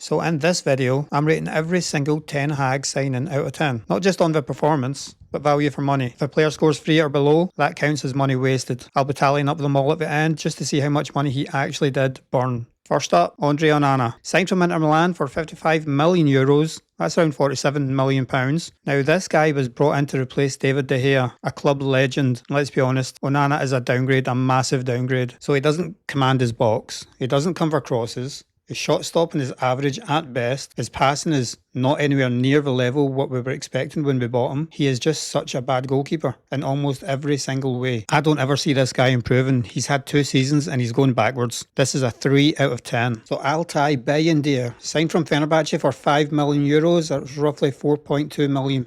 So in this video, I'm rating every single Ten Hag signing out of 10. Not just on the performance, but value for money. If a player scores 3 or below, that counts as money wasted. I'll be tallying up them all at the end just to see how much money he actually did burn. First up, Andre Onana. Signed from Inter Milan for €55 million. That's around £47 million. Now, this guy was brought in to replace David De Gea, a club legend. Let's be honest, Onana is a downgrade, a massive downgrade. So he doesn't command his box. He doesn't come for crosses. His shot stopping is average at best. His passing is not anywhere near the level what we were expecting when we bought him. He is just such a bad goalkeeper in almost every single way. I don't ever see this guy improving. He's had 2 seasons and he's going backwards. This is a 3 out of 10. So Altay Bayındır, signed from Fenerbahce for €5 million. That's roughly £4.2 million.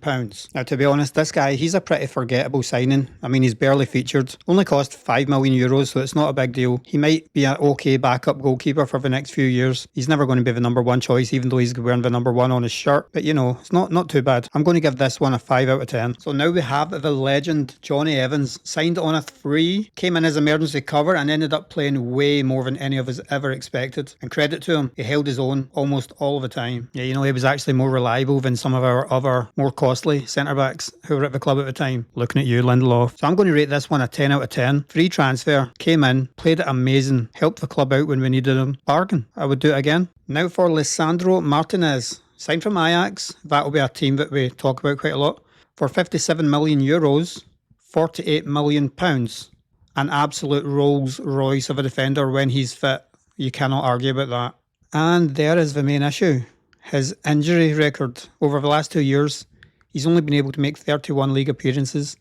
Now, to be honest, this guy, he's a pretty forgettable signing. I mean, he's barely featured. Only cost €5 million, so it's not a big deal. He might be an okay backup goalkeeper for the next few years. He's never going to be the number 1 choice, even though he's wearing the number 1 on his shirt. But you know, it's not too bad. I'm going to give this one a 5 out of 10. So now we have the legend Johnny Evans, signed on a free, came in as emergency cover and ended up playing way more than any of us ever expected. And credit to him, he held his own almost all the time. Yeah, you know, he was actually more reliable than some of our other more costly centre-backs who were at the club at the time. Looking at you, Lindelof. So I'm going to rate this one a 10 out of 10. Free transfer, came in, played it amazing, helped the club out when we needed him. Bargain. I would do it again. Now for Lisandro Martinez. Signed from Ajax, that will be a team that we talk about quite a lot, for €57 million, £48 million. An absolute Rolls Royce of a defender when he's fit. You cannot argue about that. And there is the main issue. His injury record over the last 2 years, he's only been able to make 31 league appearances.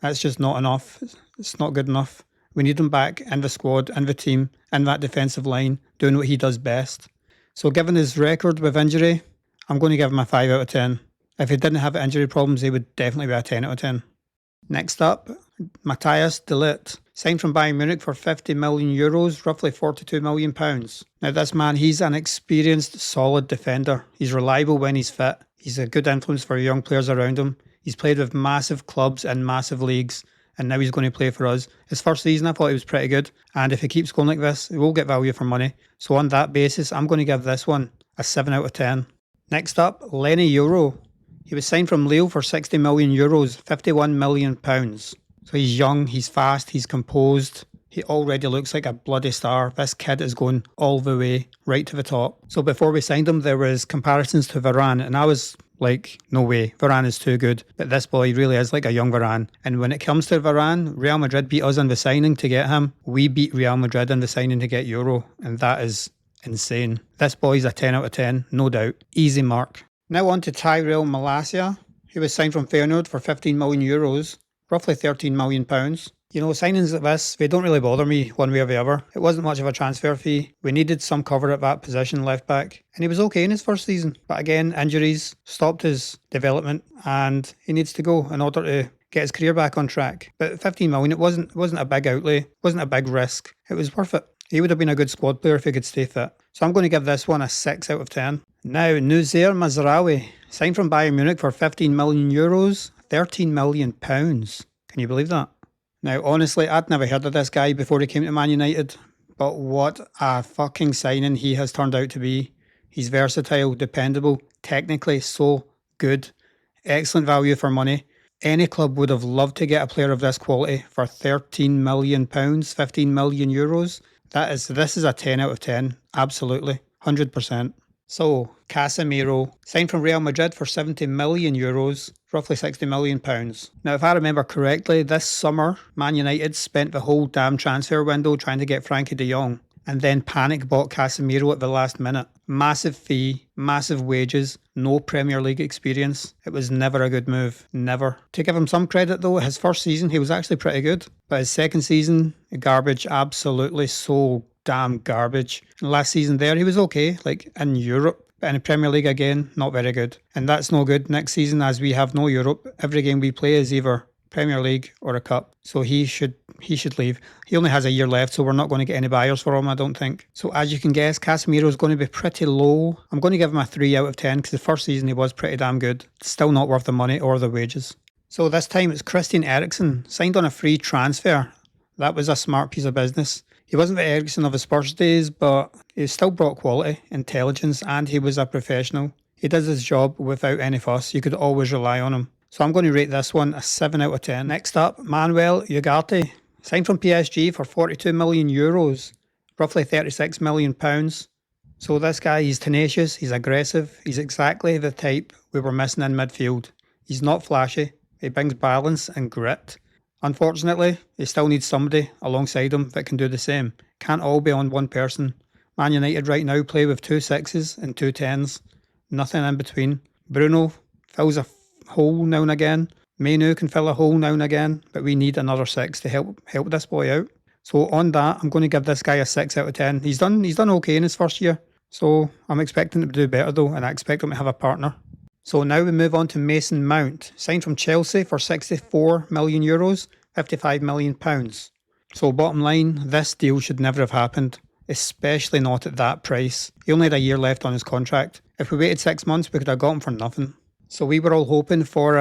That's just not enough. It's not good enough. We need him back in the squad, in the team, in that defensive line, doing what he does best. So given his record with injury, I'm going to give him a 5 out of 10. If he didn't have injury problems, he would definitely be a 10 out of 10. Next up, Matthias de Ligt. Signed from Bayern Munich for €50 million, roughly £42 million. Now this man, he's an experienced, solid defender. He's reliable when he's fit. He's a good influence for young players around him. He's played with massive clubs and massive leagues, and now he's going to play for us. His first season, I thought he was pretty good, and if he keeps going like this, he will get value for money. So on that basis, I'm going to give this one a 7 out of 10. Next up, Lenny Euro. He was signed from Lille for €60 million, £51 million. So he's young, he's fast, he's composed. He already looks like a bloody star. This kid is going all the way, right to the top. So before we signed him, there was comparisons to Varane, and I was like, no way, Varane is too good. But this boy really is like a young Varane. And when it comes to Varane, Real Madrid beat us in the signing to get him. We beat Real Madrid in the signing to get Euro, and that is insane. This boy's a 10 out of 10, no doubt. Easy mark. Now on to Tyrell Malacia. He was signed from Feyenoord for €15 million, roughly £13 million. You know, signings like this, they don't really bother me one way or the other. It wasn't much of a transfer fee. We needed some cover at that position, left back, and he was okay in his first season. But again, injuries stopped his development, and he needs to go in order to get his career back on track. But 15 million, it wasn't a big outlay, it wasn't a big risk. It was worth it. He would have been a good squad player if he could stay fit. So I'm going to give this one a 6 out of 10. Now, Noussair Mazraoui, signed from Bayern Munich for €15 million, £13 million. Can you believe that? Now, honestly, I'd never heard of this guy before he came to Man United, but what a fucking signing he has turned out to be. He's versatile, dependable, technically so good, excellent value for money. Any club would have loved to get a player of this quality for £13 million, €15 million. This is a 10 out of 10, absolutely, 100%. So, Casemiro, signed from Real Madrid for €70 million, roughly £60 million. Now, if I remember correctly, this summer, Man United spent the whole damn transfer window trying to get Frankie de Jong, and then panic bought Casemiro at the last minute. Massive fee, massive wages, no Premier League experience. It was never a good move, never. To give him some credit though, his first season he was actually pretty good, but his second season, garbage, absolutely so damn garbage. And last season there, he was okay, like in Europe. But in the Premier League again, not very good. And that's no good next season as we have no Europe. Every game we play is either Premier League or a cup. So he should leave. He only has a year left, so we're not going to get any buyers for him, I don't think. So as you can guess, Casemiro is going to be pretty low. I'm going to give him a 3 out of 10 because the first season he was pretty damn good. Still not worth the money or the wages. So this time it's Christian Eriksen, signed on a free transfer. That was a smart piece of business. He wasn't the Ericsson of his Spurs days, but he still brought quality, intelligence, and he was a professional. He does his job without any fuss. You could always rely on him. So I'm going to rate this one a 7 out of 10. Next up, Manuel Ugarte. Signed from PSG for €42 million, roughly £36 million. So this guy, he's tenacious, he's aggressive, he's exactly the type we were missing in midfield. He's not flashy, he brings balance and grit. Unfortunately, he still needs somebody alongside him that can do the same. Can't all be on one person. Man United right now play with 2 6s and 2 10s. Nothing in between. Bruno fills a hole now and again. Mainu can fill a hole now and again, but we need another 6 to help this boy out. So on that, I'm going to give this guy a 6 out of 10. He's done okay in his first year. So I'm expecting him to do better though, and I expect him to have a partner. So now we move on to Mason Mount, signed from Chelsea for €64 million, £55 million. So bottom line, this deal should never have happened, especially not at that price. He only had a year left on his contract. If we waited 6 months, we could have got him for nothing. So we were all hoping for,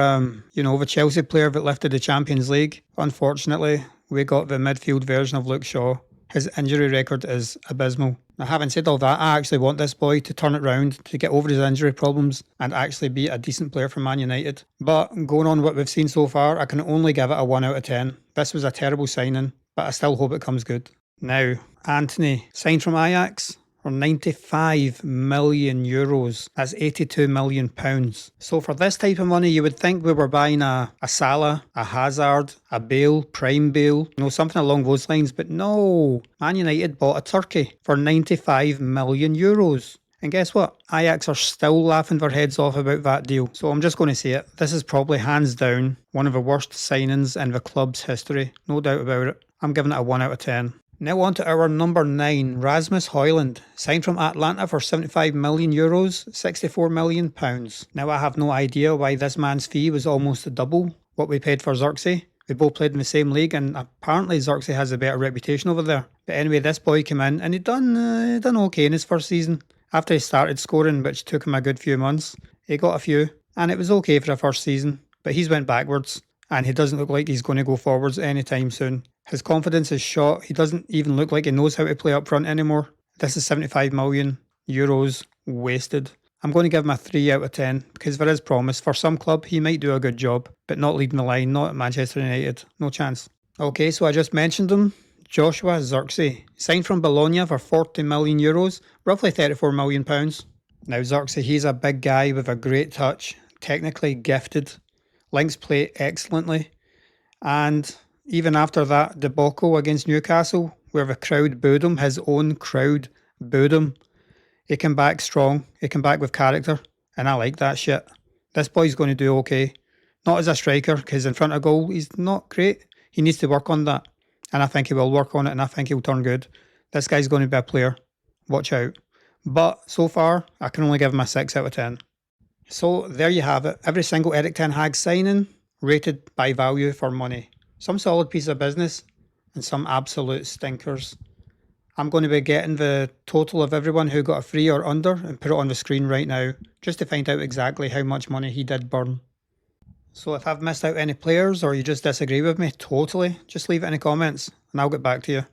the Chelsea player that lifted the Champions League. Unfortunately, we got the midfield version of Luke Shaw. His injury record is abysmal. Now, having said all that, I actually want this boy to turn it round, to get over his injury problems and actually be a decent player for Man United. But going on what we've seen so far, I can only give it a 1 out of 10. This was a terrible signing, but I still hope it comes good. Now, Antony, signed from Ajax for €95 million. That's £82 million. So for this type of money, you would think we were buying a Salah, a Hazard, a Bale, Prime Bale, something along those lines. But no, Man United bought a turkey for €95 million. And guess what? Ajax are still laughing their heads off about that deal. So I'm just going to say it. This is probably hands down one of the worst signings in the club's history. No doubt about it. I'm giving it a 1 out of 10. Now on to our number 9, Rasmus Højlund, signed from Atlanta for €75 million, £64 million. Now I have no idea why this man's fee was almost double what we paid for Xerxes. We both played in the same league and apparently Xerxes has a better reputation over there. But anyway, this boy came in and he done okay in his first season. After he started scoring, which took him a good few months, he got a few and it was okay for a first season. But he's went backwards and he doesn't look like he's going to go forwards anytime soon. His confidence is shot. He doesn't even look like he knows how to play up front anymore. This is €75 million wasted. I'm going to give him a 3 out of 10 because there is promise. For some club, he might do a good job, but not leading the line, not at Manchester United. No chance. Okay, so I just mentioned him. Joshua Zirkzee, signed from Bologna for €40 million, roughly £34 million. Now Zirkzee, he's a big guy with a great touch, technically gifted, links play excellently, and even after that debacle against Newcastle, where the crowd booed him, his own crowd booed him, he came back strong, he came back with character, and I like that shit. This boy's going to do okay. Not as a striker, because in front of goal, he's not great. He needs to work on that, and I think he will work on it, and I think he'll turn good. This guy's going to be a player. Watch out. But so far, I can only give him a 6 out of 10. So there you have it. Every single Erik Ten Hag signing, rated by value for money. Some solid piece of business and some absolute stinkers. I'm going to be getting the total of everyone who got a free or under and put it on the screen right now, just to find out exactly how much money he did burn. So if I've missed out any players or you just disagree with me totally, just leave it in the comments and I'll get back to you.